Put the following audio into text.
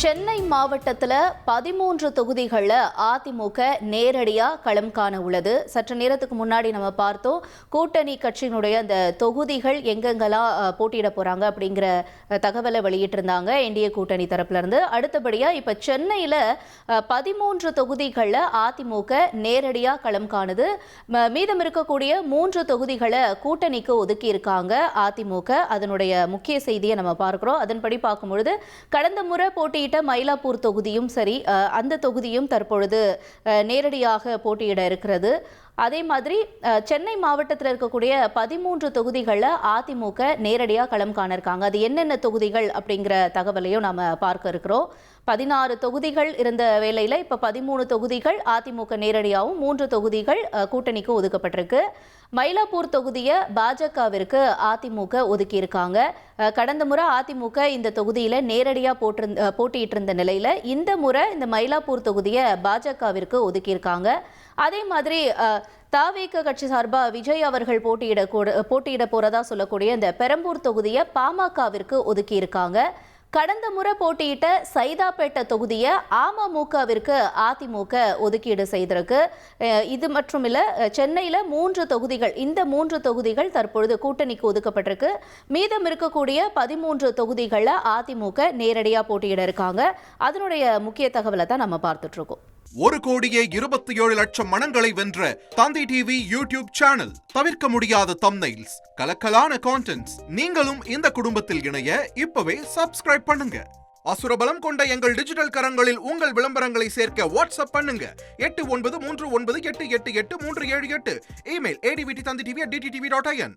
சென்னை மாவட்டத்தில் 13 தொகுதிகளில் அதிமுக நேரடியாக களம் காண உள்ளது. சற்று நேரத்துக்கு முன்னாடி நம்ம பார்த்தோம், கூட்டணி கட்சியினுடைய அந்த தொகுதிகள் எங்கெங்கெல்லாம் போட்டியிட போகிறாங்க அப்படிங்கிற தகவலை வெளியிட்டிருந்தாங்க என்டிஏ கூட்டணி தரப்புலேருந்து. அடுத்தபடியாக இப்போ சென்னையில் 13 தொகுதிகளில் அதிமுக நேரடியாக களம் காணுது. மீதம் இருக்கக்கூடிய 3 தொகுதிகளை கூட்டணிக்கு ஒதுக்கி இருக்காங்க அதிமுக. அதனுடைய முக்கிய செய்தியை நம்ம பார்க்குறோம். அதன்படி பார்க்கும்பொழுது கடந்த முறை போட்டியிட்ட மயிலாப்பூர் தொகுதியும் சரி, அந்த தொகுதியும் தற்பொழுது நேரடியாக போட்டியிட இருக்கிறது. அதே மாதிரி சென்னை மாவட்டத்தில் இருக்கக்கூடிய 13 தொகுதிகளில் அதிமுக நேரடியாக களம் காண இருக்காங்க. அது என்னென்ன தொகுதிகள் அப்படிங்கிற தகவலையும் நாம் பார்க்க இருக்கிறோம். 16 தொகுதிகள் இருந்த வேளையில் இப்போ 13 தொகுதிகள் அதிமுக நேரடியாகவும் 3 தொகுதிகள் கூட்டணிக்கு ஒதுக்கப்பட்டிருக்கு. மயிலாப்பூர் தொகுதியை பாஜகவிற்கு அதிமுக ஒதுக்கியிருக்காங்க. கடந்த முறை அதிமுக இந்த தொகுதியில் நேரடியாக போட்டியிட்டு இருந்த நிலையில் இந்த முறை இந்த மயிலாப்பூர் தொகுதியை பாஜகவிற்கு ஒதுக்கியிருக்காங்க. அதே மாதிரி தாவேக கட்சி சார்பாக விஜய் அவர்கள் போட்டியிட போறதா சொல்லக்கூடிய இந்த பெரம்பூர் தொகுதியை பாமகவிற்கு ஒதுக்கியிருக்காங்க. கடந்த முறை போட்டியிட்ட சைதாப்பேட்டை தொகுதியை அமமுகவிற்கு அதிமுக ஒதுக்கீடு செய்திருக்கு. இது மற்றும் இல்லை, சென்னையில் 3 தொகுதிகள், இந்த 3 தொகுதிகள் தற்பொழுது கூட்டணிக்கு ஒதுக்கப்பட்டிருக்கு. மீதம் இருக்கக்கூடிய 13 தொகுதிகளில் அதிமுக நேரடியாக போட்டியிட இருக்காங்க. அதனுடைய முக்கிய தகவலை தான் நம்ம பார்த்துட்டு இருக்கோம். 1,27,00,000 மனங்களை வென்ற தந்தி டிவி யூடியூப் சேனல். தவிர்க்க முடியாத தம்ப்நெயில்ஸ், கலக்கலான கான்டென்ட்ஸ். நீங்களும் இந்த குடும்பத்தில் இணைய இப்பவே சப்ஸ்கிரைப் பண்ணுங்க. அசுரபலம் கொண்ட எங்கள் டிஜிட்டல் கரங்களில் உங்கள் விளம்பரங்களை சேர்க்க வாட்ஸ்அப் பண்ணுங்க. 8939888378. Email advttv@dttv.in.